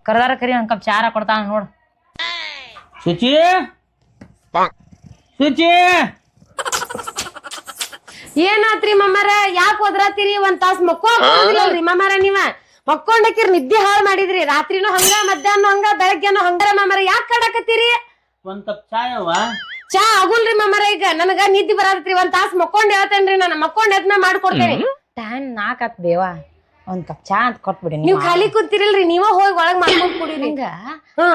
ಕರ್ದಾರ ಕರಿ ಒಂದ್ ಕಪ್ ಚಾರ ಕೊಡ್ತಾಳ ನೋಡ್. ಶುಚಿ ಶುಚಿ ಏನಾತ್ರಿ ಮಮ್ಮಾರ ಯಾಕೆ ಒದ್ರಾತಿರಿ? ಒಂದ್ ತಾಸ್ ಮಕ್ಕೋದಿಲ್ಲಲ್ರಿ ಮಮ್ಮಾರ ನೀವ ಮಕ್ಕೊಂಡಕಿರ್ ನಿದ್ದೆ ಹಾಳು ಮಾಡಿದ್ರಿ. ರಾತ್ರಿನೂ ಹಂಗ ಮಧ್ಯಾಹ್ನ ಹಂಗ ಬೆಳಗ್ಗೆನೂ ಹಂಗಾರ ಮಮ್ಮಾರ ಯಾಕೆ ಕಾಡಕತ್ತೀರಿ? ಒಂದ್ ಕಪ್ ಚಾಯವ್ವ. ಚಾ ಆಗುಲ್ರಿ ಮಮ್ಮಾರ ಈಗ ನನಗ ನಿದ್ದೆ ಬರತ್ರಿ. ಒಂದ್ ತಾಸ್ ಮಕ್ಕೊಂಡ್ ಹೇಳ್ತೇನ್ರಿ ನಾನು ಮಕ್ಕೊಂಡ್ ಎದ್ನ ಮಾಡ್ಕೊಡ್ತೇನೆ. ಟೈಮ್ 4 ಆತ್ ಬೇವ ಒಂದ್ ಕಪ್ ಚಾ ಅಂತ ಕೊಟ್ಬಿಡಿ. ನೀವ್ ಖಾಲಿ ಕುಂತಿರಲ್ರಿ ನೀವ ಹೋಗಿ ಒಳಗ್ ಮಾಡ್ಕೊಂಡ್ ಕುಡೀರಿ. ಹಿಂಗ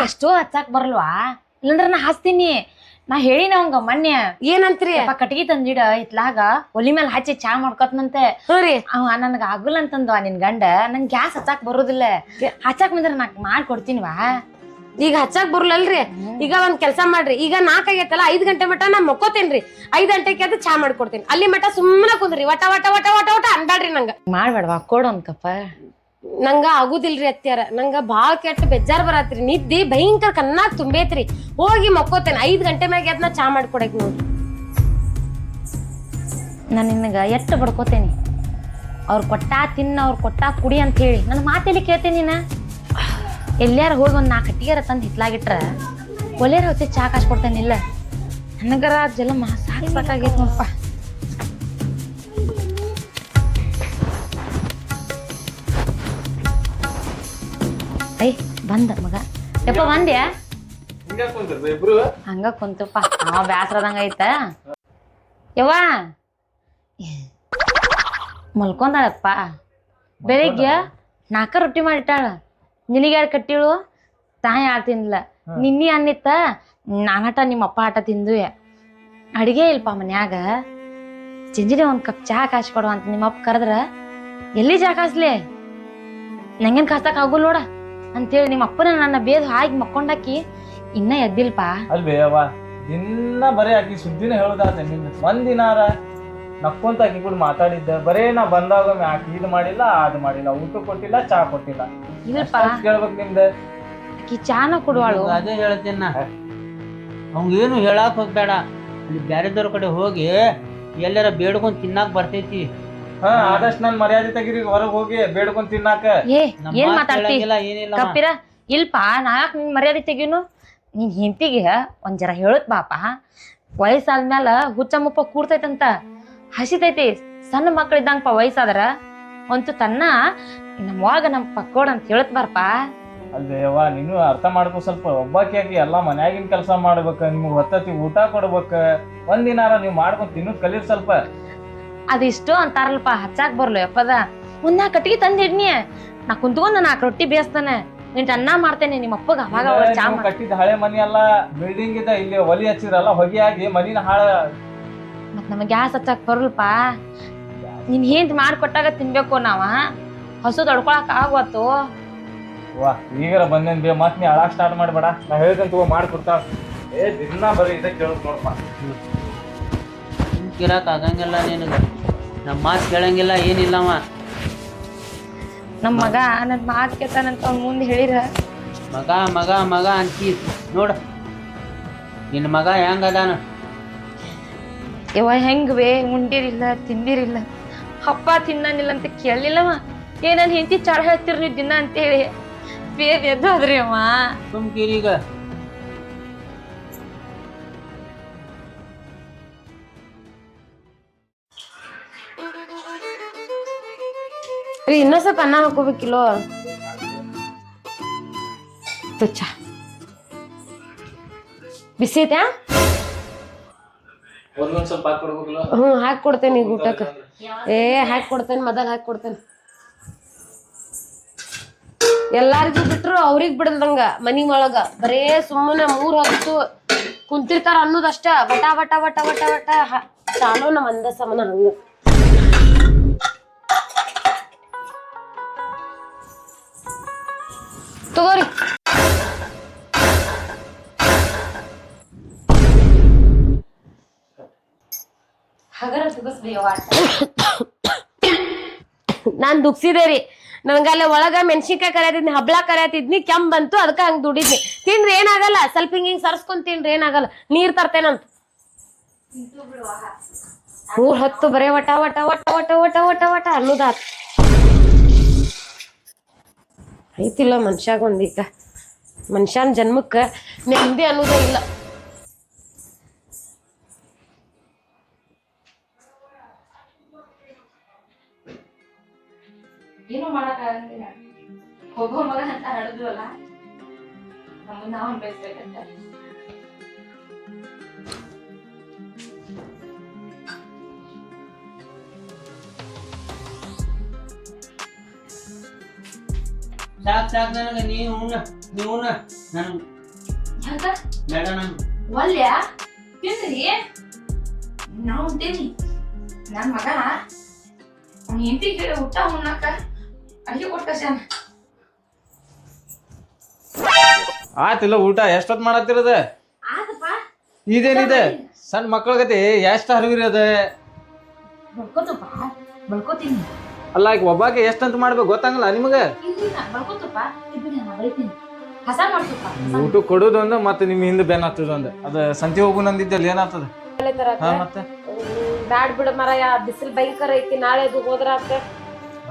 ಅಷ್ಟು ಹಚ್ಚಾಕ್ ಬರ್ಲ್ವಾ? ಇಲ್ಲಂದ್ರ ನಾ ಹಚ್ತೀನಿ. ನಾ ಹೇಳಿನ ಅವಂಗ ಮೊನ್ನೆ ಏನಂತ್ರಿ? ಕಟ್ಗಿ ತಂದಿಡ ಇತ್ಲಾಗ ಒಲಿ ಮೇಲೆ ಹಚ್ಚಿ ಚಾ ಮಾಡ್ಕೊತ್ನಂತೆ. ಅವ ನನ್ಗ ಆಗುಲ್ಲ ಅಂತಂದ್ವ ನಿನ್ ಗಂಡ. ನನ್ ಗ್ಯಾಸ್ ಹಚ್ಚಾಕ್ ಬರೋದಿಲ್ಲ, ಹಚ್ಚಾಕ್ ಬಂದ್ರ ನಾ ಮಾಡ್ಕೊಡ್ತೀನಿವಾ. ಈಗ ಹಚ್ಚಾಕ್ ಬರ್ಲಲ್ರಿ. ಈಗ ಒಂದ್ ಕೆಲ್ಸ ಮಾಡ್ರಿ, ಈಗ 4 ಆಗೈತಲ್ಲ 5 ಗಂಟೆ ಮಟ ನಾ ಮಕ್ಕೋತೇನ್ರಿ. 5 ಗಂಟೆಗೆ ಅದು ಚಾ ಮಾಡ್ಕೊಡ್ತೀನಿ. ಅಲ್ಲಿ ಮಟ ಸುಮ್ಮನೆ ಕುಂದ್ರಿ ವಟ ವಟ ವಟ ವಟ ವಟ ಅನ್ಬ್ಯಾಡ್ರಿ. ನಂಗ ಮಾಡ್ಬೇಡವಾ, ಕೊಡು ಒಂದ್ ಕಪ್ಪ. ನಂಗ ಆಗುದಿಲ್ರಿ ಅತ್ಯಾರ, ನಂಗ ಬಾಳ ಕೆಟ್ಟ ಬೇಜಾರ್ ಬರತ್ರಿ. ನಿದ್ದಿ ಭಯಂಕರ ಕಣ್ಣಾಗ್ ತುಂಬೈತ್ರಿ. ಹೋಗಿ ಮಕ್ಕೋತೇನೆ. 5 ಗಂಟೆ ಮ್ಯಾಗ ಅದನ್ನ ಚಾ ಮಾಡ್ಕೊಡಕ್ ನೋಡ್ರಿ. ನಾನ್ ನಿನಗ ಎಟ್ಟು ಬಡ್ಕೋತೇನಿ. ಅವ್ರ ಕೊಟ್ಟಾ ತಿನ್ನ, ಅವ್ರ ಕೊಟ್ಟಾ ಕುಡಿ ಅಂತ ಹೇಳಿ ನನ್ ಮಾತೆಲ್ಲಿ ಕೇಳ್ತೇನಿ. ನೀನ ಎಲ್ಲಾರ ಹೋಗಿ ಒಂದ್ 4 ಕಟ್ಟಿಗೆರ ತಂದ್ ಹಿತ್ಲಾಗಿಟ್ರ ಒಲೆಯರ ಹೊತ್ತೆ ಚಾ ಕಾಸ್ ಕೊಡ್ತೇನಿಲ್ಲ. ನನಗರ ಜಲಮ ಸಾಕಾಗೈತ್ ನೋಡಪ್ಪ. ಐ ಬಂದ ಮಗ. ಯಪ್ಪ ಬಂದ್ಯಾ? ಹಂಗ ಕುಂತಪ್ಪ. ಬ್ಯಾಸ್ರದಂಗ ಐತ ಯವ್ವ. ಮಲ್ಕೊಂಡಾಳಪ್ಪ. ಬೆಳಿಗ್ಗೆ 4 ರೊಟ್ಟಿ ಮಾಡಿಟ್ಟಾಳ. ನಿನಗೆ 2 ಕಟ್ಟಿಳು, ತಾಯಿ 2 ತಿನ್ಲ. ನಿನ್ನಿ ಅನ್ನಿತ್ತ, ನಾನಟ ನಿಮ್ಮಪ್ಪ ಆಟ ತಿಂದು. ಅಡಿಗೆ ಇಲ್ಪ ಮನ್ಯಾಗ. ಚಿಂಜಿಡೆ ಒಂದ್ ಕಪ್ ಚಹಾ ಕಾಸಿ ಕೊಡುವ ಅಂತ ನಿಮ್ಮಪ್ಪ ಕರೆದ್ರ ಎಲ್ಲಿ ಚಹಾ ಕಾಸ್ಲಿ? ನಂಗೇನ್ ಕಾಸ್ತಕ್ ಆಗುಲ್ ನೋಡ ಅಂತೇಳಿ ನಿಮ್ಮಪ್ಪನ ನನ್ನ ಬೇದ್ ಹಾಕಿ ಮಕ್ಕೊಂಡಾಕಿ ಇನ್ನ ಎದ್ದಿಲ್ಪ. ಅಲ್ವೇ ಅವ್ವ, ದಿನ ಬರೀ ಆಕಿ ಸುದ್ದಿನ ಹೇಳುದಾತ. ನಿಂದ ಒಂದಿನಾರ ನಕ್ಕೊಂತ ಆಕಿ ಕೂಡ ಮಾತಾಡಿದ್ದೆ. ಬರೇ ನಾ ಬಂದಾಗ ಆಕಿ ಇದು ಮಾಡಿಲ್ಲ ಅದು ಮಾಡಿಲ್ಲ, ಊಟ ಕೊಟ್ಟಿಲ್ಲ, ಚಾ ಕೊಟ್ಟಿಲ್ಲ. ಇಲ್ಪ ಕೇಳ್ಬೇಕ್ ನಿಮ್ದ. ಆಕಿ ಚಾನ ಕೊಡುವಾಳು. ಅದೇ ಹೇಳ್ತೇನ, ಅವಂಗೇನು ಹೇಳಾಕ್ ಹೋಗ್ಬೇಡ. ಅಲ್ಲಿ ಬ್ಯಾರೆದವ್ರ ಕಡೆ ಹೋಗಿ ಎಲ್ಲಾರ ಬೇಡ್ಕೊಂಡ್ ತಿನ್ನಾಕ್ ಬರ್ತೈತಿ. ಆದಷ್ಟು ನನ್ ಮರ್ಯಾದೆ ತೆಗಿರಿ, ಹೊರಗ್ ಹೋಗಿ ಬೇಡ್ಕೊಂಡ್ ತಿನ್ನಾಕ. ಏನ್ ಮಾತಾಡ್ತಿ ಏನಿಲ್ಲ ಕಪ್ಪಿರ? ಇಲ್ಪ ನಾಕ್ ನಿನ್ ಮರ್ಯಾದೆ ತೆಗೀನು. ನಿನ್ ಹೆಂಡತಿಗೆ ಒಂದ್ ಜರ ಹೇಳತ್ ಬಾಪ. ವಯಸ್ಸಾದ್ಮ್ಯಾಲ ಹುಚ್ಚ ಮುಪ್ಪ ಕೂಡ್ತೈತಂತ, ಹಸಿತೈತಿ. ಸಣ್ಣ ಮಕ್ಳಿದ್ದಂಗಪ್ಪ ವಯಸ್ಸಾದ್ರ ಒಂತು ತನ್ನ ನಮ್ಮವಾಗ ನಮ್ ಪಕ್ಕೋಡ್ ಅಂತ ಹೇಳತ್ ಬಾರಪ್ಪ. ಅಲ್ವೇ ಅವ್ವ, ನೀನು ಅರ್ಥ ಮಾಡ್ಕೊ ಸ್ವಲ್ಪ. ಒಬ್ಬಾಕಿ ಆಕಿ ಎಲ್ಲಾ ಮನ್ಯಾಗಿನ ಕೆಲಸ ಮಾಡ್ಬೇಕ, ನಿಮ್ಗ್ ಹೊತ್ತತಿ ಊಟ ಕೊಡ್ಬೇಕ. ಒಂದಿನಾರ ನೀವ್ ಮಾಡ್ಕೊಂಡ್ ತಿನ್ನೋದ್ ಕಲೀರ್ ಸ್ವಲ್ಪ. ಅದಿಷ್ಟು ಅಂತಾರಲ್ಪ, ಹಚ್ಚಾಕ್ ಬರ್ಲು ಯಪ್ಪದ. ಒಂದ್ 4 ಕಟ್ಟಿಗೆ ತಂದಿಡ್ನಿ. ನಾ ಕುಂತ್ಕೊಂಡ್ 4 ರೊಟ್ಟಿ ಬೇಯಿಸ್ತಾನೆ, ನಿನ್ ಅನ್ನ ಮಾಡ್ತೇನೆ. ನಿಮ್ಮ ಅಪ್ಪಗ ಅವಾಗ ಚಾ ಕಟ್ಟಿದ ಹಳೆ ಮನಿ ಅಲ್ಲ, ಬಿಲ್ಡಿಂಗ್ ಇದ. ಇಲ್ಲಿ ಒಲಿ ಹಚ್ಚಿರಲ್ಲ, ಹೊಗೆ ಆಗಿ ಮನಿನ ಹಾಳ. ಮತ್ ನಮಗ್ ಗ್ಯಾಸ್ ಹಚ್ಚಾಕ್ ಬರಲ್ಪ. ನಿನ್ ಹೆಂತ್ ಮಾಡ್ಕೊಟ್ಟಾಗ ತಿನ್ಬೇಕು ನಾವ. ಹಸು ತಡ್ಕೊಳಕ್ ಆಗ್ವತ್ತು. ವಾ ಈಗಾರ ಬಂದೇನ್ ಬೇ, ಮತ್ ನೀ ಅಳಾಕ್ ಸ್ಟಾರ್ಟ್ ಮಾಡ್ಬೇಡ. ನಾ ಹೇಳ್ದಂತ ಮಾಡ್ಕೊಡ್ತಾಳ. ದಿನ ಬರೀ ಇದ ಕೇಳಕ್ ನೋಡಪ್ಪ. ಕಿರಾಕ್ ಆಗಂಗಿಲ್ಲ ನಿನಗ. ನಮ್ಮ ಮಾತು ಕೇಳಂಗಿಲ್ಲ, ಏನಿಲ್ಲವ. ನಮ್ ಮಗ ನನ್ ಮಾತ್ ಕೇಳ್ತಾನಂತ ಅವ್ನ ಮುಂದೆ ಹೇಳಿರ ಮಗ ಮಗ ಮಗ ಅಂತೀ ನೋಡ. ನಿನ್ನ ಮಗ ಹೆಂಗ ಅದಾನ? ಯವ್ವ ಹೆಂಗ್ವೇ, ಉಂಡಿರಿಲ್ಲ ತಿಂದಿರಿಲ್ಲ, ಹಪ್ಪ ತಿನ್ನನಿಲ್ಲ ಅಂತ ಕೇಳಲಿಲ್ಲವ. ನನ್ ಹೆಂಡತಿ ಚಾಳ ಹೇಳ್ತಿರ್ ನೀವು ದಿನ ಅಂತೇಳಿ ಬೇರೆ ಎದ್ದು ಅದ್ರಿ ಅವ. ಸುಮ್ಕೀರೀಗ. ರೀ ಇನ್ನೂ ಸ್ವಲ್ಪ ಅನ್ನ ಹಾಕೋಬೇಕಿಲ್ಲೋ. ಚಾ ಬಿಸಿ ಐತ್ಯಾ? ಸ್ವಲ್ಪ ಹಾಕೊಡ್ಬೇಕಲ್ಲ. ಹಾಕಿ ಕೊಡ್ತೇನೆ ಈಗ ಊಟಕ್ಕೆ. ಹಾಕಿ ಕೊಡ್ತೇನೆ, ಮೊದಲು ಹಾಕಿ ಕೊಡ್ತೇನೆ. ಎಲ್ಲಾರಿಗೂ ಬಿಟ್ರು ಅವ್ರಿಗ್ ಬಿಡಲ್ದಂಗ ಮನಿ ಒಳಗ ಬರೇ ಸುಮ್ಮನೆ 3 ಹೊತ್ತು ಕುಂತಿರ್ತಾರ ಅನ್ನೋದಷ್ಟ. ಬಟ ಬಟ ಬಟ ಬಟ ಬಟ ಚಾಲೋ ನಮ್ಮ ಅಂದ ಸಮನ ಹಂಗ. ತಗೋರಿ. ನಾನ್ ದುಗ್ಸಿದೆ ರೀ. ನನ್ಗಲ್ಲ ಒಳಗ ಮೆಣಸಿನ್ಕಾಯಿ ಕರಿಯತಿದ್ನಿ, ಹಬ್ಳ ಕರಿಯತಿದ್ನಿ, ಕೆಂಪ್ ಬಂತು, ಅದಕ್ಕ ಹಂಗ ದುಡಿದ್ನಿ. ತಿನ್ರಿ ಏನಾಗಲ್ಲ, ಸ್ವಲ್ಪ ಹಿಂಗ ಸರ್ಸ್ಕೊಂಡ್ ತಿನ್ರಿ ಏನಾಗಲ್ಲ. ನೀರ್ ತರ್ತೇನಂತ 3 ಹೊತ್ತು ಬರೇ ವಟ ವಟ ವಟ ವಟ ವಟ ವಟ ವಟ ಅನ್ನೋದಾತ್. ಐತಿಲ್ಲ ಮನುಷ್ಯಾಗ ಒಂದೀಗ ಮನುಷ್ಯನ ಜನ್ಮಕ್ಕೆ ನೆಮ್ಮದಿ ಅನ್ನೋದೇ ಇಲ್ಲ. ಏನು ಮಾಡಕ್ಕಾಗಂಗಿಲ್ಲ. ಹೋಗೋ ಮಗ ಅಂತ ಹಡದ್ವಲ್ಲ, ನಮ್ಮನ್ನ ನಾವು ಅನ್ಬೇಕಂತ. ಸಾಕ್ ನನಗೆ ನೀವು ನಾನು ಯಾಕ ಬೇಡ ನಾನು ಒಲ್ಯ ತಿಂದ್ರಿ ನಾವು ಉಂಟೇನಿ. ನನ್ನ ಮಗ ಅವ್ನ ಹೆಂಡತಿ ಕೇಳಿ ಊಟ ಉಣ್ಣಾಕ ಅಡಿಗೆ ಕೊಟ್ಟು ಕಳ್ಸ್ಯಾನ. ಆತಿಲ್ಲ ಊಟ ಎಷ್ಟೊತ್ತು ಮಾಡತ್ತಿರದ? ಆತಪ್ಪ ಇದೇನಿದೆ ಸಣ್ಣ ಮಕ್ಕಳ ಗತಿ ಎಷ್ಟು ಹರಿವಿರಿ ಅದ? ಬಳ್ಕೋತಪ್ಪ ಬಳ್ಕೋತೀನಿ. ಅಲ್ಲ ಈಗ ಒಬ್ಬಾಕೆ ಎಷ್ಟಂತ ಮಾಡ್ಬೇಕು ಗೊತ್ತಂಗಲ್ಲ ನಿಮಗೆ? ಇಲ್ಲ ಬಳ್ಕೋತಪ್ಪ ಇದ್ದೀನಿ ನಾ ಬೈತೀನಿ. ಹಸ ಮಾಡ್ತಪ್ಪ. ಊಟ ಕೊಡೋದೊಂದು ಮತ್ತೆ ನಿಮ್ ಹಿಂದೆ ಬೆನ್ ಹತ್ತದೊಂದು. ಅದ ಸಂತಿ ಹೋಗು ನಂದಿದ್ದಲ್ಲಿ ಏನಾಗ್ತದ? ಹಾ ಮತ್ತೆ ಬ್ಯಾಡ್ ಬಿಡ ಮರಯ, ಬಿಸಿಲು ಭಯಂಕರ ಐತಿ. ನಾಳೆ ಅದು ಹೋದ್ರ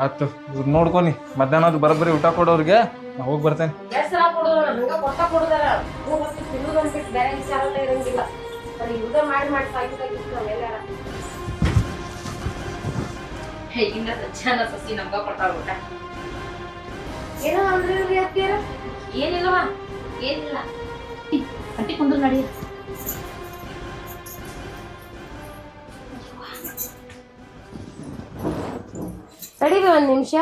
ಆತು ನೋಡ್ಕೊನಿ ಮಧ್ಯಾಹ್ನದ ಬರೋಬ್ಬರಿ ಊಟ ಕೊಡೋರ್ಗೆ ನಾ ಹೋಗಿ ಬರ್ತೇನೆ. ಎಷ್ಟ್ ಸಲ ಕೊಡೋದ್ರ ಹಂಗ ಕೊಟ್ಟ ಕೊಡುದಾರ. ತಿನ್ನೋದು ಅಂದ್ಬಿಟ್ಟು ಬೇರೆ ವಿಚಾರನೇ ಇರಂಗಿಲ್ಲ. ಬರೀ ಯುದ್ಧ ಮಾಡಿ ಸಾಕಿದಾಗಿತ್ತು ನಾವೆಲ್ಲಾರ. ಹೇಗಿಂದ ಸಜ್ಜನ ಸಸಿ ನಮ್ಗ ಕೊಡ್ತಾರ ಊಟ. ಏನೋ ಅಂದ್ರೆ ಅತ್ತಿಯರ ಏನಿಲ್ಲವಾ ಏನಿಲ್ಲ. ಕಟ್ಟಿ ಕುಂದ್ರು ನಡಿ. ತಡಿವಿ ಒಂದ್ ನಿಮಿಷ.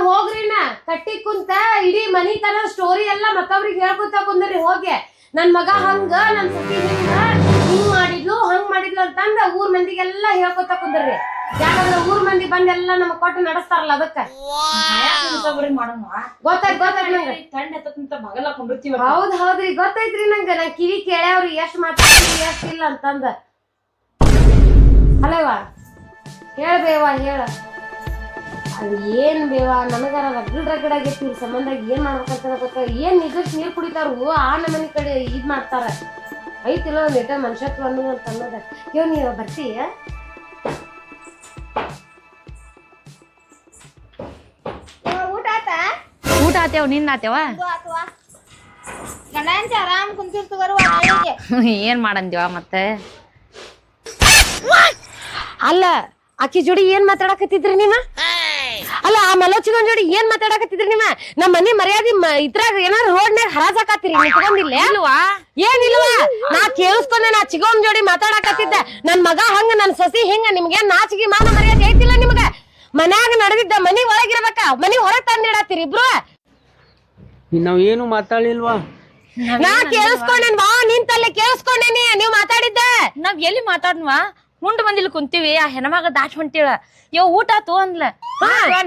ಹೋಗ್ರಿನ ಕಟ್ಟಿ ಕುಂತ ಇಡೀ ಮನಿ ತರ ಸ್ಟೋರಿ ಎಲ್ಲಾ ಮತ್ತವ್ರಿಗೆ ಹೇಳ್ಕೊತ ಕುಂದ್ರಿ. ಹೋಗಿ ನನ್ ಮಗ ಹಂಗ ನನ್ ಸತಿ ಹಿಂಗ್ ಮಾಡಿದ್ಲು ಹಂಗ್ ಮಾಡಿದ್ಲು ಅಂತಂದ ಊರ್ ಮಂದಿಗೆಲ್ಲಾ ಹೇಳ್ಕೊತ ಕುಂದ್ರಿ. ಯಾಕಂದ್ರ ಊರ್ ಮಂದಿ ಬಂದೆಲ್ಲಾ ನಮಗ್ ಕೊಟ್ಟು ನಡೆಸ್ತಾರಲ್ಲ ಅದಕ್ಕ. ಗೊತ್ತಾಯ್ತು ನಂಗೆ. ಹೌದ್ರಿ ಗೊತ್ತೈತ್ರಿ ನಂಗ. ನನ್ ಕಿವಿ ಕೇಳ್ಯಾವ್ರಿ ಎಷ್ಟ್ ಮಾತಾಡ್ತೀವಿ ಎಷ್ಟ್ ಇಲ್ಲ ಅಂತಂದ. ಅಲ್ಲವಾ ಹೇಳ್ಬೇವಾ ಹೇಳ. ಅದು ಏನ್ ಬೇವಾ ನನಗಾರ ರಗಡ್ ಆಗೈತಿ. ಇವ್ರ ಸಂಬಂಧ ಏನ್ ಮಾಡ್ಬೇಕಂತ ಗೊತ್ತ. ಏನ್ ನಿಜಕ್ ನೀರ್ ಕುಡಿತಾರು ಆ ನಮ್ಮನಿ ಕಡೆ ಇದ್ ಮಾಡ್ತಾರ. ಐತಿಲ್ಲ ಒಂದ್ ಏಟ ಮನುಷ್ಯತ್ವ ಅನ್ನೋದು ಅಂತ ಅನ್ನೋದ. ನೀವು ಬರ್ತೀಯ? ಊಟ ಆತೇವ್ ನಿನ್ನ ಆತೇವ? ಆರಾಮ್ ಕುಂತಿರ್ತವ. ಏನ್ ಮಾಡಂದಿವ ಮತ್ತೆ? ಅಲ್ಲ ಆಕಿ ಜೋಡಿ ಏನ್ ಮಾತಾಡಕತ್ತಿದ್ರಿ ನೀವ? ಅಲ್ಲ ಆ ಮಲೋಚಿಗನ್ ಜೋಡಿ ಏನ್ ಮಾತಾಡಕತ್ತಿದ್ರಿ ನೀವ? ನಮ್ಮ ಮನಿ ಮರ್ಯಾದಿ ಇದ್ರಾಗ ಏನಾರ ರೋಡ್ನ್ಯಾಗ ಹರಾಜಾಕತ್ತೀರಿ ನಿಂತ್ಕೊಂಡಿಲ್ಲ? ಏನಿಲ್ವಾ? ನಾ ಕೇಳಿಸ್ಕೊಂಡೆ. ನಾ ಚಿಗೋನ್ ಜೋಡಿ ಮಾತಾಡಕತ್ತಿದ್ದೆ. ನನ್ ಮಗ ಹಂಗ ನನ್ ಸಸಿ ಹಿಂಗ. ನಿಮ್ಗೆ ನಾಚಿಗೆ ಮಾನ ಮರ್ಯಾದೆ ಐತಿಲ್ಲ ನಿಮ್ಗ? ಮನ್ಯಾಗ ನಡೆದಿದ್ದ ಮನಿ ಒಳಗಿರ್ಬೇಕ, ಮನಿ ಹೊರಗ್ ತಂದಿಡತ್ತೀರಿ ಇಬ್ರು. ನಾವ್ ಏನು ಮಾತಾಡಿಲ್ವಾ? ನಾ ಕೇಳಿಸ್ಕೊಂಡೇನ್ ಬಾ ನಿಂತಲ್ಲೇ ಕೇಳಿಸ್ಕೊಂಡೇನಿ ನೀವ್ ಮಾತಾಡಿದ್ದ. ನಾವ್ ಎಲ್ಲಿ ಮಾತಾಡ್ನವಾ? ಉಂಡ್ ಬಂದಿಲ್ ಕುಂತೀವಿ. ಆ ಹೆಣ್ಮಗ ದಾಟ್ ಹೊಂಟಿಳ. ಊಟ ಆತು ಅಂದ್ಲ.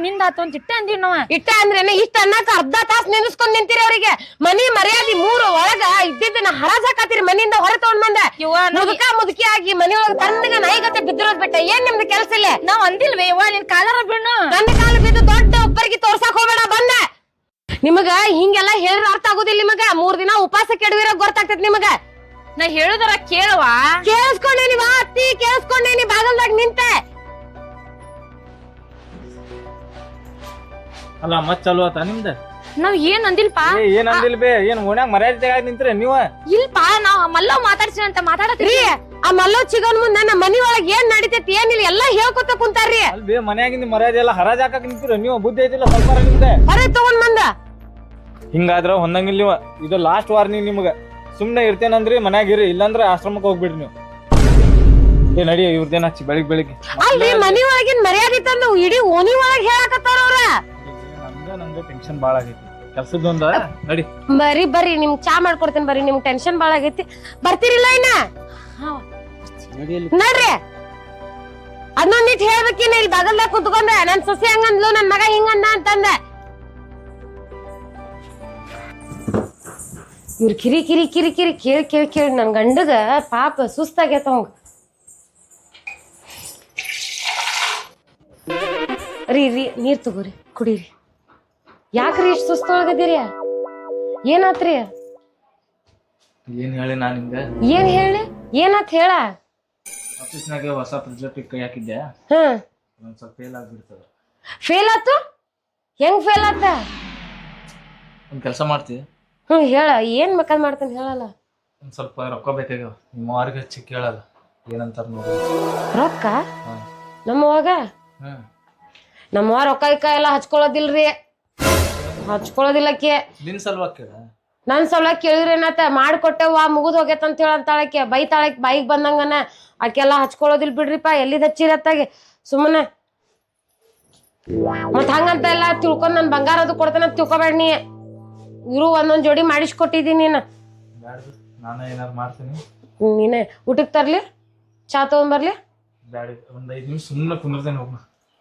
ನಿಂದ ಆತು ಅಂತ ಇಟ್ಟ ಅಂದಿವ್ ನಾವ. ಇಟ್ಟ ಅಂದ್ರೇನೆ ಇಷ್ಟ ಅನ್ನಕ ಅರ್ಧ ತಾಸ್ ನಿಲ್ಲಿಸ್ಕೊಂಡ್ ನಿಂತೀರಿ. ಅವ್ರಿಗೆ ಮನಿ ಮರ್ಯಾದಿ ಮೂರು ಒಳಗ ಇದ್ದಿದ್ದನ್ನ ಹರಾಜಾಕತ್ತೀರಿ. ಮನಿಯಿಂದ ಹೊರ ತಗೊಂಡ್ ಬಂದ ಮುದುಕಿ ಆಗಿ ಮನಿ ಒಳಗ ತಂದಗ ನಾಯಿಗತ್ತೆ ಬಿದ್ದಿರೋದ್ ಬಿಟ್ಟ ಏನ್ ನಿಮ್ದು ಕೆಲ್ಸ ಇಲ್ಲ? ನಾವ್ ಅಂದಿಲ್ವೇ ಯವ್ವ ನಿನ್ ಕಾಲಾರ ಬಿಣ್ಣು. ನನ್ನ ಕಾಲ ಬಿದ್ದು ದೊಡ್ಡ ಒಬ್ಬರಿಗೆ ತೋರ್ಸಕ್ ಹೋಗ್ಬೇಡ. ಬಂದ ನಿಮಗ ಹಿಂಗೆಲ್ಲಾ ಹೇಳಿದ್ರ ಅರ್ಥ ಆಗುದಿಲ್ಲ. ನಿಮಗ 3 ದಿನ ಉಪವಾಸ ಕೆಡವಿರೋ ಗೊತ್ತಾಗ್ತೈತಿ ನಿಮಗ. ನಾ ಹೇಳುದರ ಕೇಳವಾ? ಕೇಳಿಸ್ಕೊಂಡೇನಿ ವಾ ಅತ್ತಿ, ಕೇಳಿಸ್ಕೊಂಡೇನಿ. ಬಾಗಲ್ದಾಗ ನಿಂತೆ ಅಲ್ಲ ಮತ್ ಚಲೋ ಆತ ನಿಮ್ದ? ನಾವ್ ಏನ್ ಅಂದಿಲ್ಪಾ. ಏನ್ ಅಂದಿಲ್ ಬೇ? ಏನ್ ಓಣ್ಯಾಗ ಮರ್ಯಾದೆ ನಿಂತ್ರೆ ನೀವ? ಇಲ್ಪಾ ನಾವ್ ಮಲ್ಲವ್ ಮಾತಾಡ್ಸಿ ಅಂತ ಮಾತಾಡತ್ರಿ. ಆ ಮಲ್ಲೋ ಚಿಗನ್ ಮುಂದ ನಮ್ಮ ಮನಿ ಒಳಗ ಏನ್ ನಡಿತೈತಿ ಏನಿಲ್ಲ ಎಲ್ಲಾ ಹೇಳ್ಕೊತ ಕುಂತಾರ್ರಿ. ಅಲ್ ಬೇ ಮನ್ಯಾಗಿಂದ ಮರ್ಯಾದೆ ಎಲ್ಲ ಹರಾಜ್ ಹಾಕಕ್ ನಿಂತೀರ ನೀವು? ಬುದ್ಧಿ ಐತಿಲ್ಲ ಸ್ವಲ್ಪ ನಿಮ್ದೆ? ಹೊರ ತಗೊಂಡ್ ಬಂದ. ಹಿಂಗಾದ್ರ ಹೊಂದಂಗಿಲ್ಲ ನೀವ. ಇದು ಲಾಸ್ಟ್ ವಾರ್ನಿಂಗ್ ನಿಮ್ಗ. ಸುಮ್ನೆ ಇರ್ತೇನಂದ್ರಿ ಮನ್ಯಾಗ ಇರಿ, ಇಲ್ಲಾಂದ್ರ ಆಶ್ರಮಕ್ಕೆ ಹೋಗ್ಬಿಡ್ರಿ ನೀವು. ನಡಿ ಇವ್ರದೇನ ಹಚ್ಚಿ ಬೆಳಿಗ್ಗೆ ಅಲ್ರಿ ಮನಿ ಒಳಗಿನ ಮರ್ಯಾದೆ ತಂದು ಇಡೀ ಓಣಿ ಒಳಗ ಹೇಳಕತ್ತಾರ ಅವ್ರ. ನಂಗೆ ಟೆನ್ಷನ್ ಬಾಳ ಆಗೈತಿ ಕೆಲ್ಸದೊಂದ. ನಡಿ ಬರ್ರಿ ನಿಮ್ಗ್ ಚಾ ಮಾಡ್ಕೊಡ್ತೇನೆ. ಬರ್ರಿ ನಿಮ್ಗ್ ಟೆನ್ಷನ್ ಬಾಳ ಆಗೈತಿ. ಬರ್ತೀರಿಲ್ಲ ಇನ್ನ? ನಡ್ರಿ ಅದನ್ನೊಂದಿಟ್ ಹೇಳ್ಬೇಕಿನ. ಇಲ್ಲಿ ಬಗಲ್ದಾಗ ಕುತ್ಕೊಂಡ ನನ್ ಸೊಸೆ ಹಂಗಂದ್ಲು ನನ್ ಮಗ ಹಿಂಗಂದ ಅಂತಂದ. ಇವ್ರ ಕಿರಿ ಕಿರಿ ಕಿರಿ ಕಿರಿ ಕೇಳಿ ಕೇಳಿ ಕೇಳಿ ನನ್ ಗಂಡಗ ಪಾಪ ಸುಸ್ತಾಗೈತ. ಅವಂಗ ರೀ ನೀರ್ ತಗೋರಿ ಕುಡೀರಿ. ಯಾಕ್ರಿ ಇಷ್ಟ ಸುಸ್ತೊಳಗದಿರಿ? ಏನಾತ್ರಿ? ಏನ್ ಹೇಳಿ ನಾ ನಿಮ್ಗೆ? ಏನ್ ಹೇಳಿ? ಏನಾತ್ ಹೇಳ? ಆಫೀಸ್ನಾಗ ಹೊಸ ಪ್ರಾಜೆಕ್ಟ್ ಕೈ ಹಾಕಿದ್ದೆ. ಒಂದ್ ಸ್ವಲ್ಪ ಫೇಲ್ ಆಗ್ಬಿಡ್ತದ. ಫೇಲ್ ಆತು? ಹೆಂಗ್ ಫೇಲ್ ಆತ? ಒಂದು ಕೆಲಸ ಮಾಡ್ತೀವಿ. ಹೇಳ ಏನ್ ಬೇಕಾದ್ ಮಾಡ್ತಾನೆ ಹೇಳಲ್ಲ. ಒಂದು ಸ್ವಲ್ಪ ರೊಕ್ಕ ಬೇಕಾಗ್ಯಾವ ನಿಮ್ಮ ಅವ್ರಿಗೆ ಹಚ್ಚಿ ಕೇಳಲ್ಲ ಏನಂತಾರ ನೋಡಿ. ರೊಕ್ಕ ನಮ್ಮವಾಗ ನಮ್ಮವ್ವ ರೊಕ್ಕ ಇಕ್ಕ ಎಲ್ಲ ಹಚ್ಕೊಳ್ಳೋದಿಲ್ರಿ, ಹಚ್ಕೊಳ್ಳೋದಿಲ್ಲಕ್ಕೆ. ನಿನ್ ಸಲುವಾಗಿ ಕೇಳ. ನನ್ ಸಲ ಕೇಳಿದ್ರೇನತ್ತ ಮಾಡಿಕೊಟ್ಟೆವ್ವ ಮುಗಿದ್ ಹೋಗೈತೆ ಅಂತ ಹೇಳಂತಾಳಕ್ಕೆ ಬೈತಾಳಕ್ ಬಾಯಿಗೆ ಬಂದಂಗನ ಆಕೆಲ್ಲ ಹಚ್ಕೊಳ್ಳೋದಿಲ್ ಬಿಡ್ರಿಪ್ಪ ಎಲ್ಲಿದ್ ಹಚ್ಚಿರತ್ತಾಗೆ ಸುಮ್ಮನೆ. ಮತ್ ಹಂಗಂತ ಎಲ್ಲ ತಿಳ್ಕೊಂಡ್ ನನ್ ಬಂಗಾರ ಅದು ಕೊಡ್ತೇನೆ ಅಂತ ತಿಳ್ಕೊಬೇಡ ನೀ. ಇರು ಒಂದೊಂದ್ ಜೋಡಿ ಮಾಡಿಸ್ಕೊಟ್ಟಿದ್ದೀನಿ ನೀನು. ನಾನೇ ಏನಾರು ಮಾಡ್ತೀನಿ. ನೀನೆ ಊಟಕ್ಕೆ ತರ್ಲಿ ಚಾ ತಗೊಂಬರ್ಲಿ? ಬ್ಯಾಡ, ಒಂದ್ 5 ನಿಮಿಷ ಸುಮ್ಮನೆ ಕುಂದಿರ್ತೇನೆ ಹೋಗ.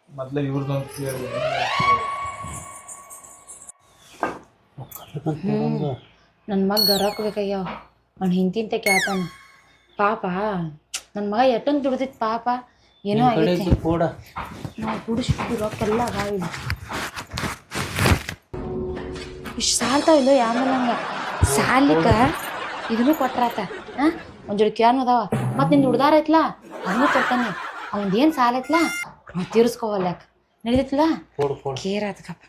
ಮೊದ್ಲು ಇವ್ರದ್ದೊಂದು ಕೇಳಿ. ನನ್ನ ಮಗ ರೊಕ್ಕ ಬೇಕಾಗ್ಯಾವ, ಅವ್ನು ಹಿಂತಿಂತ ಕೇಳ್ತಾನ. ಪಾಪ ನನ್ನ ಮಗ ಎಷ್ಟೊಂದು ದುಡ್ದಿತ್ತು ಪಾಪ. ಏನೋ ಆಗೈತಿ, ನಾವು ಕುಡಿಸ್ಬಿಟ್ಟು ರೊಕ್ಕ ಎಲ್ಲ ಅದಾವಿಲ್ಲ. ಇಷ್ಟು ಸಾಲ್ತಾವಿಲ್ಲ ಆಮೇಲೆ ಹಂಗೆ ಸಾಲಿಕ ಇದನ್ನು ಕೊಟ್ರಾತ. ಒಂದು ಜೋಡಿ ಕ್ಯಾನ್ ಅದಾವ, ಮತ್ತು ನಿಂದು ಉಡ್ದಾರ ಐತ್ಲಾ ಅದನ್ನು ಕೊಡ್ತಾನೆ. ಅವನದೇನು ಸಾಲ ಐತ್ಲಾ ನಾವು ತೀರಿಸ್ಕೋವಲ್ಲ. ಯಾಕೆ ನಡೀತಿಲ್ಲ ಕೇರ್ ಆತಕಪ್ಪ.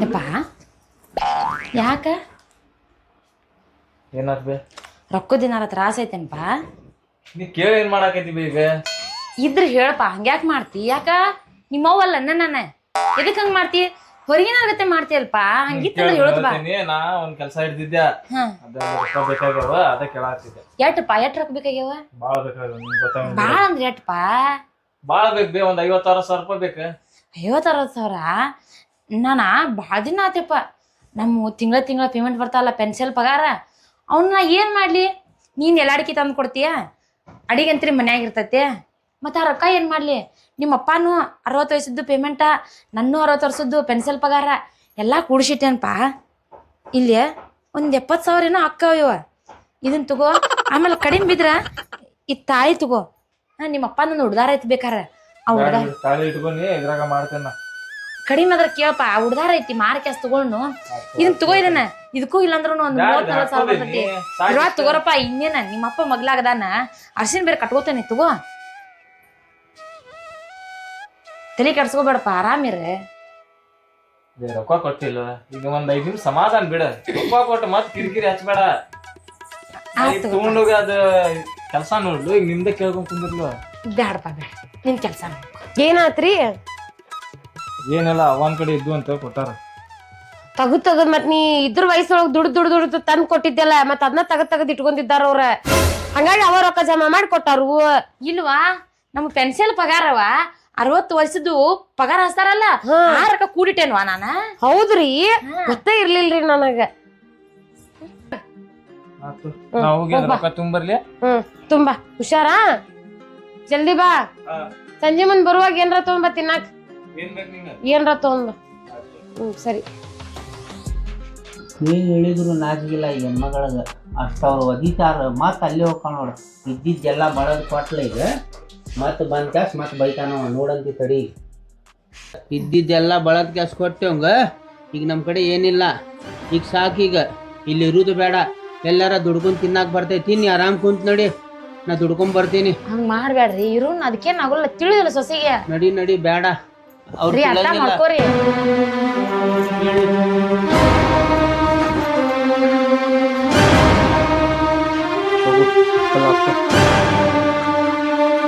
ಯಪ್ಪ ಯಾಕ ಏನಾರ ಬೇ ರೊಕ್ಕದಿನಾರ ತ್ರಾಸ ಐತೇನಪ್ಪ? ನೀ ಕೇಳಿ ಏನ್ ಮಾಡಾಕೈತಿ ಈಗ? ಇದ್ರ ಹೇಳಪ್ಪ, ಹಂಗ್ಯಾಕೆ ಮಾಡ್ತಿ? ಯಾಕ ನಿಮ್ಮವ್ವಲ್ಲ ನನ್ನ ಎದಕ್ ಹಂಗ್ ಮಾಡ್ತಿ? ಹೊರಗಿನ ಆಗತ್ತೆ ಮಾಡ್ತೀಯಲ್ಪ, ಹಂಗಿತ್ತಂದ್ರೆ ಹೇಳುತ್ತ ಬಾ. ನಾ ಒಂದ್ ಕೆಲಸ ಹಿಡ್ದಿದ್ದೆ, ಅದ ರೊಕ್ಕ ಬೇಕಾಗ್ಯಾವ ಅದ ಕೇಳಾಕ್ತಿದ್ದೆ. ಎಟ್ಟಪ್ಪ ಎಷ್ಟ್ ರೊಕ್ಕ ಬೇಕಾಗ್ಯಾವ? ಬಾಳ ಬೇಕಾಗ್ಯಾವ. ನಿಂಗೆ ಗೊತ್ತಾಗ ಬಾಳ ಅಂದ್ರೆ ಎಟ್ಟಪ್ಪ? ಬಾಳ ಬೇಕು ಬೇ, ಒಂದ್ 50,000 ರೂಪಾಯಿ ಬೇಕು. 50,000 ನಾನ ಭಾಳ ದಿನ ಆತಪ್ಪ. ನಮ್ಮ ತಿಂಗಳ ಪೇಮೆಂಟ್ ಬರ್ತಾವಲ್ಲ ಪೆನ್ಷನ್ ಪಗಾರ, ಅವನ್ನ ಏನ್ ಮಾಡ್ಲಿ? ನೀನ್ ಎಲ್ಲ ಅಡಿಕೆ ತಂದು ಕೊಡ್ತೀಯ, ಅಡಿಗೆ ಅಂತೀರಿ ಮನ್ಯಾಗ ಇರ್ತೈತೆ. ಮತ್ತು ಆ ರೊಕ್ಕ ಏನು ಮಾಡಲಿ? ನಿಮ್ಮ ಅಪ್ಪನೂ 60 ವಯಸ್ಸದ್ದು ಪೇಮೆಂಟ, ನನ್ನೂ 60 ವರ್ಷದ್ದು ಪೆನ್ಷನ್ ಪಗಾರ ಎಲ್ಲ ಕೂಡಿಸಿಟ್ಟೇನಪ್ಪ. ಇಲ್ಲಿ ಒಂದು 70,000 ಏನೋ ಅಕ್ಕವ ಇವ. ಇದನ್ನ ತಗೋ, ಆಮೇಲೆ ಕಡಿಮೆ ಬಿದ್ರ ಈ ತಾಳಿ ತಗೋ. ನಿಮ್ಮ ಅಪ್ಪ ನನ್ನ ಉಡ್ದಾರ ಐತಿ ಬೇಕಾರ, ಆ ಉಡ್ದಾರ ತಾಳಿ ಇಟ್ಕೊಂಡು ಇದ್ರಾಗ ಮಾಡ್ತೇನೆ. ಕಡಿಮೆ ಅದ್ರ ಕೇಳಪ್ಪ, ಆ ಉಡ್ದಾರ ಐತಿ ಮಾರಕ್ಯಾಸ್ ತಗೊಂಡು ಇದನ್ನ ತಗೋ. ಇದನ್ನ ಇದಕ್ಕೂ ಇಲ್ಲಾಂದ್ರೂ ಒಂದು 30-40 ಬರ್ತೈತಿ. ಇರುವ ತಗೋರಪ್ಪ. ಇನ್ನೇನ ನಿಮ್ಮ ಅಪ್ಪ ಮಗ್ಲಾಗದಾನ, ಅರ್ಶಿನ ಬೇರೆ ಕಟ್ಕೋತೇನೆ, ತಗೋ. ತಲೆ ಕೆಡ್ಸ್ಕೋಬೇಡಪ್ಪ, ಆರಾಮಿರ್ರಿ. ರೊಕ್ಕ ಕೊಟ್ಟಿಲ್ಲ ಈಗ ಒಂದ್ 5 ನಿಮಿಷ ಸಮಾಧಾನ ಬಿಡ. ರೊಕ್ಕ ಕೊಟ್ಟು ಮತ್ ಕಿರಿಕಿರಿ ಹಚ್ಬೇಡ. ತಗೊಂಡೋಗ ಅದ ಕೆಲ್ಸ ನೋಡ್ಲು. ಈಗ ನಿಮ್ದ ಕೇಳ್ಕೊಂಡ್ ಕುಂದಿರ್ಲು. ಬ್ಯಾಡಪ್ಪ ಬೇಡ, ನಿನ್ ಕೆಲ್ಸ ಏನಾತ್ರಿ? ಏನೆಲ್ಲ ಅವನ್ ಕಡೆ ಇದ್ದು ಅಂತ ಕೊಟ್ಟಾರ. ತಗದ್ ಮತ್ ನೀ ಇದ್ರ ವಯಸ್ಸೊಳಗ್ ದುಡ್ದು ತಂದ್ ಕೊಟ್ಟಿದ್ದೆಲ್ಲ ಮತ್ ಅದನ್ನ ತಗದ್ ಇಟ್ಕೊಂಡಿದ್ದಾರ ಅವ್ರ. ಹಂಗಾಗಿ ಅವ ರೊಕ್ಕ ಜಮಾ ಮಾಡಿ ಕೊಟ್ಟಾರು. ಇಲ್ವಾ, ನಮ್ ಪೆನ್ಷನ್ ಪಗಾರವ 60 ವರ್ಷದ್ದು ಪಗಾರ ಹಚ್ತಾರಲ್ಲ, ಆ ರೊಕ್ಕ ಕೂಡಿಟ್ಟೇನ್ವಾ ನಾನ. ಹೌದ್ರಿ, ಗೊತ್ತೇ ಇರ್ಲಿಲ್ರಿ ನನಗ. ನಾ ಹೋಗಿ ರೊಕ್ಕ ತುಂಬರ್ಲಿ. ತುಂಬಾ ಹುಷಾರಾ, ಜಲ್ದಿ ಬಾ. ಸಂಜೆ ಮುಂದ್ ಬರುವಾಗ ಏನ್ರ ತಗೊಂಬ ತಿನ್ನಾಕ. ಏನ್ರ ತಗೊಂಬ. ಸರಿ. ನೀನ್ ಹೇಳಿದ್ರು ನಾಚಿಗಿಲ್ಲ ಈ ಹೆಣ್ಮಗಳಗ. ಅಷ್ಟು ಅವ್ರು ಒದಿತಾರ, ಮತ್ ಅಲ್ಲಿ ಹೋಗ್ಕೊಂಡ್ ನೋಡ. ಇದ್ದಿದ್ದೆಲ್ಲ ಬಳದ್ ಕೊಟ್ಲ ಈಗ ಮತ್ ಬಂದ್ ಕ್ಯಾಸ್ ಮತ್ ಬೈತಾನವ. ನೋಡಂತಿ ತಡಿ, ಇದ್ದಿದ್ದೆಲ್ಲ ಬಳದ್ ಕ್ಯಾಸ್ ಕೊಟ್ಟೆವಂಗ. ಈಗ ನಮ್ ಕಡೆ ಏನಿಲ್ಲ, ಈಗ ಸಾಕೀಗ. ಇಲ್ಲಿ ಇರುದು ಬೇಡ, ಎಲ್ಲಾರ ದುಡ್ಕೊಂಡ್ ತಿನ್ನಾಕ ಬರ್ತೈತಿ. ನೀ ಆರಾಮ್ ಕುಂತ್ ನಡಿ, ನಾ ದುಡ್ಕೊಂಡ್ ಬರ್ತೀನಿ. ಹಂಗ ಮಾಡ್ಬೇಡ್ರಿ, ಇರು ಅದಕ್ಕೇನ್ ಆಗೋಲ್ಲ. ತಿಳಿದಿಲ್ಲ ಸೊಸೆಗೆ. ನಡಿ ಬೇಡ, ಅವ್ರ ಅರ್ಥ ಮಾಡ್ಕೋರಿ.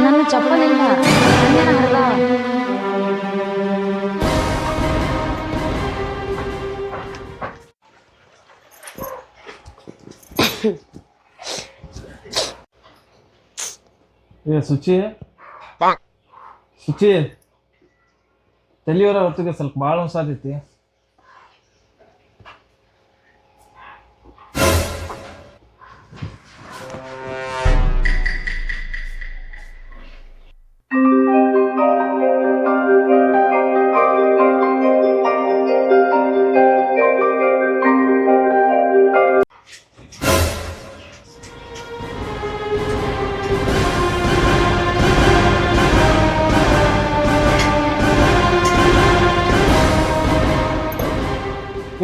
ನನ್ನ ಚಪ್ಪಲ್ ಇಲ್ಲ, ಏ ಸುಚಿ ತಲಿಯವರ ಹೊತ್ತಿಗೆ ಸ್ವಲ್ಪ ಭಾಳ ಹೊಸಾದೈತಿ.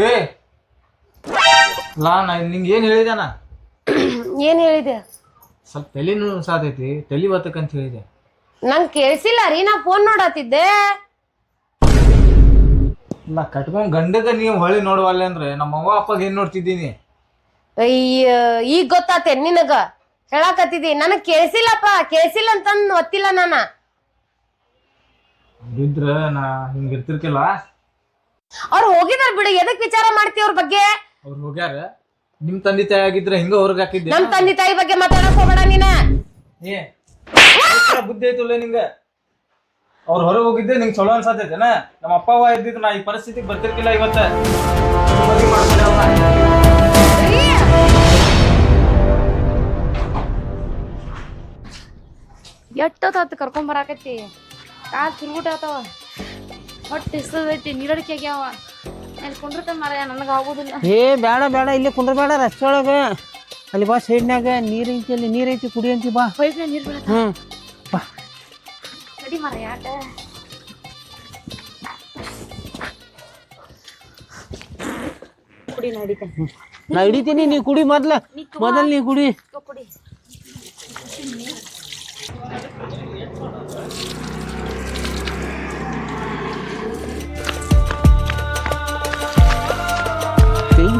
ಏ ಲಾ ನಾ ನಿಂಗೆ ಏನ್ ಹೇಳಿದಾನ? ಏನ್ ಹೇಳಿದೆ? ಸ್ವಲ್ಪ ತಲೆನೂ ಸಾದೈತಿ, ತಲೆ ಒತ್ತಕಂತ ಹೇಳಿದೆ. ನಂಗ್ ಕೇಳಿಸಿಲ್ಲ ರೀ, ನಾ ಫೋನ್ ನೋಡತ್ತಿದ್ದೆ. ನಾ ಕಟ್ಕೊಂಡ್ ಗಂಡಗ ನೀವು ಹೊಳಿ ನೋಡುವಲ್ಲ ಅಂದ್ರೆ ನಮ್ಮ ಅವ್ವ ಅಪ್ಪಗೆ ಏನ್ ನೋಡ್ತಿದ್ದೀನಿ. ಅಯ್ಯ ಈಗ ಗೊತ್ತಾತೆ ನಿನಗ ಹೇಳಾಕತ್ತಿದಿ. ನನಗ್ ಕೇಳಿಸಿಲ್ಲಪ್ಪ, ಕೇಳಿಸಿಲ್ಲ ಅಂತಂದ್ ಒತ್ತಿಲ್ಲ ನಾನ. ಇದ್ರ ನಾ ಹಿಂಗ ಇರ್ತಿರ್ಕಿಲ್ಲ. ಅವ್ರು ಹೋಗಿದಾರ ಬಿಡು, ಎದಕ್ ವಿಚಾರ ಮಾಡ್ತಿ ಅವ್ರ ಬಗ್ಗೆ? ಅವ್ರು ಹೋಗ್ಯಾರ. ನಿಮ್ ತಂದೆ ತಾಯಿ ಆಗಿದ್ರೆ ಹಿಂಗ ಹೊರಗ್ ಹಾಕಿದ್ದೆ. ನಮ್ ತಂದೆ ತಾಯಿ ಬಗ್ಗೆ ಮಾತಾಡಕ್ ಹೋಗ್ಬೇಡ ನೀನ. ಏ ಬುದ್ಧಿ ಐತಲ್ಲ ನಿಂಗ. ಅವ್ರು ಹೊರಗೆ ಹೋಗಿದ್ದೆ ನಿಂಗೆ ಚಲೋ ಅನ್ಸತೈತೆನ? ನಮ್ಮ ಅಪ್ಪ ಅವ್ವ ಇದ್ದಿದ್ರು ನಾ ಈ ಪರಿಸ್ಥಿತಿಗೆ ಬರ್ತಿರ್ಕಿಲ್ಲ ಇವತ್ತ. ಎಷ್ಟೊತ್ತ ಕರ್ಕೊಂಡ್ ಬರಾಕತ್ತಿ? ಕಾಲ್ ಚುರುಗುಟ ಆತಾವ, ಹೊಟ್ಟೆ ಇಸದೈತಿ, ನೀರಡಿಕೆ ಆಗ್ಯಾವ. ಅಲ್ಲಿ ಕುಂಡ್ರತ ಮರ ನನಗೆ ಆಗೋದಿಲ್ಲ. ಏ ಬೇಡ ಬೇಡ, ಇಲ್ಲಿ ಕುಂಡ್ರಬೇಡ, ರಸ್ತೆ ಒಳಗ ಅಲ್ಲಿ ಬಾ, ಸೈಡ್ನ್ಯಾಗ ನೀರ್ ಐತಿ, ಅಲ್ಲಿ ನೀರ್ ಐತಿ, ಕುಡಿ ಅಂತಿ ಬಾ. ಪೈಪ್ನ ನೀರ್ ಬೀಳತ್ತ. ಬಾ ನಡಿ ಮರ ಯಾಟ. ಕುಡಿ ನಡಿತ. ನಾ ಹಿಡಿತೀನಿ, ನೀ ಕುಡಿ ಮೊದ್ಲ. ನೀ ಕುಡಿ. ಕುಡಿ.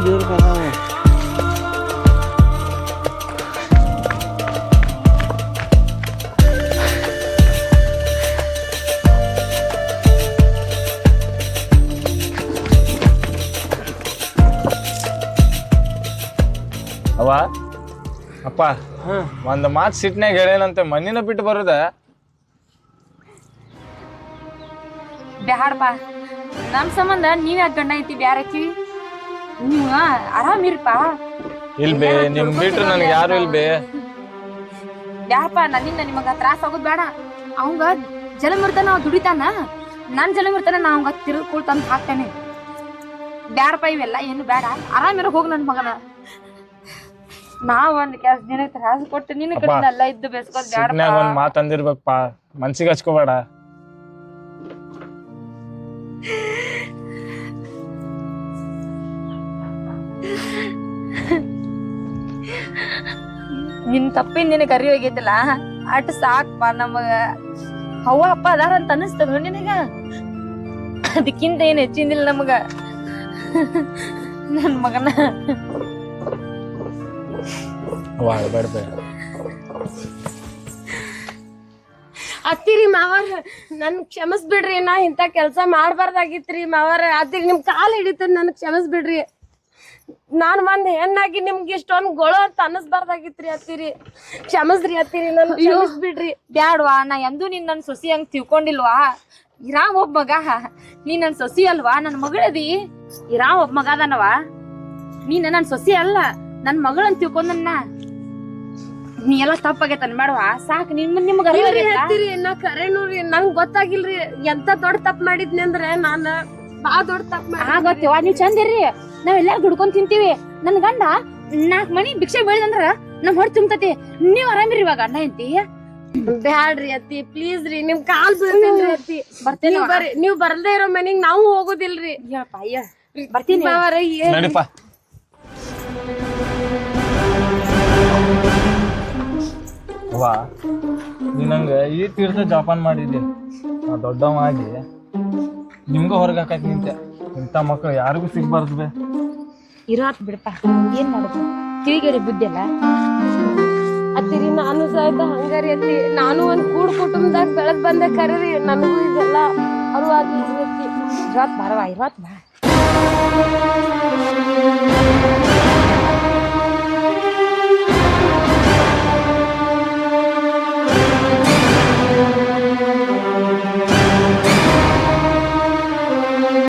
ದೇವ್ರ ಬದಾವ. ಅವ ಅಪ್ಪ ಒಂದ್ ಮಾತ್ ಸಿಟ್ನಾಗ ಹೇಳೇನಂತೆ, ಮನಿನ ಬಿಟ್ಟು ಬರುದ? ಬ್ಯಾಡಪ್ಪ, ನಮ್ ಸಂಬಂಧ ನೀವ್ ಯಾಕೆ ಗಂಡ ಐತಿ ಬ್ಯಾರಕ್ಕಿ? ನೀವು ಆರಾಮಿರ್ಪ. ಇಲ್ಬೇ, ನಿಮ್ ಬಿಟ್ರು ನನ್ಗೆ ಯಾರು ಇಲ್ಬೇ. ಬ್ಯಾಡಪ್ಪ, ನನ್ನಿಂದ ನಿಮಗ ತ್ರಾಸ ಆಗೋದ್ ಬೇಡ. ಅವಂಗ ಜಲಮಿರ್ತಾನ, ಅವ್ ದುಡಿತಾನ. ನನ್ ಜಲಮಿರ್ತಾನ, ನಾ ಅವಂಗ ತಿರುಗ್ ತಂದು ಹಾಕ್ತೇನೆ. ಬ್ಯಾಡಪ್ಪ, ಇವೆಲ್ಲ ಏನು ಬೇಡ. ಆರಾಮಿರ ಹೋಗ್ ನನ್ ಮಗನ. ನಾವ್ ಒಂದ್ ಕೆಲಸ ದಿನ ತ್ರಾಸ ಕೊಟ್ಟು ನಿನ್ನ ಕಡೆ ಎಲ್ಲ ಇದ್ದು ಬೆಸ್ಕೋದ್ ಬ್ಯಾಡಪ್ಪ. ಒಂದ್ ಮಾತ್ ಅಂದಿರ್ಬೇಕಪ್ಪ, ಮನ್ಸಿಗೆ ಹಚ್ಕೋಬೇಡ. ನಿನ್ ತಪ್ಪಿನ ನಿನಗೆ ಅರಿವು ಹೋಗೈತಿಲ್ಲ, ಅಟ್ ಸಾಕ್ಪ. ನಮಗ ಅವ್ವ ಅಪ್ಪ ಅದಾರ ಅಂತ ಅನಿಸ್ತದ ನಿನಗ? ಅದಕ್ಕಿಂತ ಏನ್ ಹೆಚ್ಚಿಂದಿಲ್ಲ ನಮಗ. ನನ್ ಮಗನ ಅತ್ತಿರಿ ಮಾವಾರ, ನನ್ ಕ್ಷಮಿಸ್ಬಿಡ್ರಿ. ನಾ ಇಂತ ಕೆಲ್ಸ ಮಾಡ್ಬಾರ್ದಾಗಿತ್ರಿ ಮಾವಾರ. ಅತ್ತಿರಿ ನಿಮ್ ಕಾಲ್ ಹಿಡಿತದ, ನನ್ ಕ್ಷಮಿಸ್ಬಿಡ್ರಿ. ನಾನ್ ಒಂದ್ ಹೆಣ್ಣಾಗಿ ನಿಮ್ಗೆ ಇಷ್ಟೊಂದ್ ಗೊಳ ಅಂತ ಅನ್ನಿಸ್ಬಾರ್ದಾಗಿತ್ರಿ. ಅತ್ತಿರಿ ಕ್ಷಮಿಸ್ರಿ. ಅತ್ತಿರಿ ನನ್ ಕ್ಷಮಿಸ್ಬಿಡ್ರಿ. ಬ್ಯಾಡ್ವಾ, ನಾ ಎಂದೂ ನಿನ್ ನನ್ ಸೊಸಿ ಹಂಗ್ ತಿಳ್ಕೊಂಡಿಲ್ವಾ? ಇರಾ ಒಬ್ಬ ಮಗ, ನೀ ನನ್ ಸೊಸಿ ಅಲ್ವಾ? ನನ್ ಮಗಳದಿ. ಇರಾ ಒಬ್ಬ ಮಗ ಅದನವ, ನೀನ ನನ್ ಸೊಸಿ ಅಲ್ಲ, ನನ್ ಮಗಳಂತ ತಿಳ್ಕೊಂಡನ್ನ. ನೀ ಎಲ್ಲ ತಪ್ಪಾಗೈತ ಅನ್ಬೇಡವಾ? ಸಾಕ್, ನಿಮ್ಗ ಅತ್ತಿರಿ ನಾ ಕರೆ ನೋಡ್ರಿ, ನಂಗ್ ಗೊತ್ತಾಗಿಲ್ರಿ ಎಂತ ದೊಡ್ಡ ತಪ್ಪ ಮಾಡಿದ್ನಿ ಅಂದ್ರೆ. ನಾನ್ ಬಾ ದೊಡ್ಡ ತಪ್ಪ ಆಗತ್ತೇವ. ನೀವ್ ಚಂದಿರ್ರಿ, ನಾವೆಲ್ಲ ದುಡ್ಕೊಂಡ್ ತಿಂತೀವಿ. ನನ್ ಗಂಡ 4 ಮನಿ ಭಿಕ್ಷೆ ಬೆಳೆದಂದ್ರ ನಮ್ ಹೊಟ್ಟೆ ತುಂಬತತಿ. ನೀವ್ ಆರಾಮಿರಿ ಇವಾಗ ಅಣ್ಣ ಎಂತಿ? ಬ್ಯಾಡ್ರಿ ಅತ್ತಿ, ಪ್ಲೀಸ್ ರೀ, ನಿಮ್ ಕಾಲ್ ಬೀಳ್ತೇನ್ರಿ ಅತ್ತಿ. ಬರ್ತೇನೆ. ನೀವ್ ಬರ್ದೇ ಇರೋ ಮನಿಗ್ ನಾವು ಹೋಗುದಿಲ್ರಿ. ಬರ್ತೀನಿ. ನಡಿಪ. ವಾ, ನೀ ನಂಗೆ ಈ ತೀರ್ಥ ಜೋಪಾನ ಮಾಡಿದ್ದೆ. ನಾ ದೊಡ್ಡವಾಗಿ ನಿಮ್ಗ ಹೊರಗೆ ಹಾಕಕ್ ನಿಂತೆ. ಇಂಥ ಮಕ್ಕಳು ಯಾರಿಗೂ ಸಿಗ್ಬಾರ್ದು ಬೇ. ಇರಾತ್ ಬಿಡಪ್ಪ, ಏನ್ ಮಾಡುದು? ತಿರುಗೇಡಿ ಬುದ್ಧಿ ಅಲ್ಲ. ಅತ್ತಿರಿ ನಾನು ಸಹಿತ ಹಂಗಾರಿ ಅತ್ತಿ. ನಾನು ಒಂದ್ ಕೂಡ್ ಕುಟುಂಬದಾಗ ಬೆಳಗ್ ಬಂದೆ ಕರೀರಿ. ನನಗೂ ಇದೆಲ್ಲ ಅರಿವಾಗ್ಲಿ ಅತ್ತಿ. ಇರಾತ್ ಬಾರವಾ, ಇರಾತ್ ಬಾ.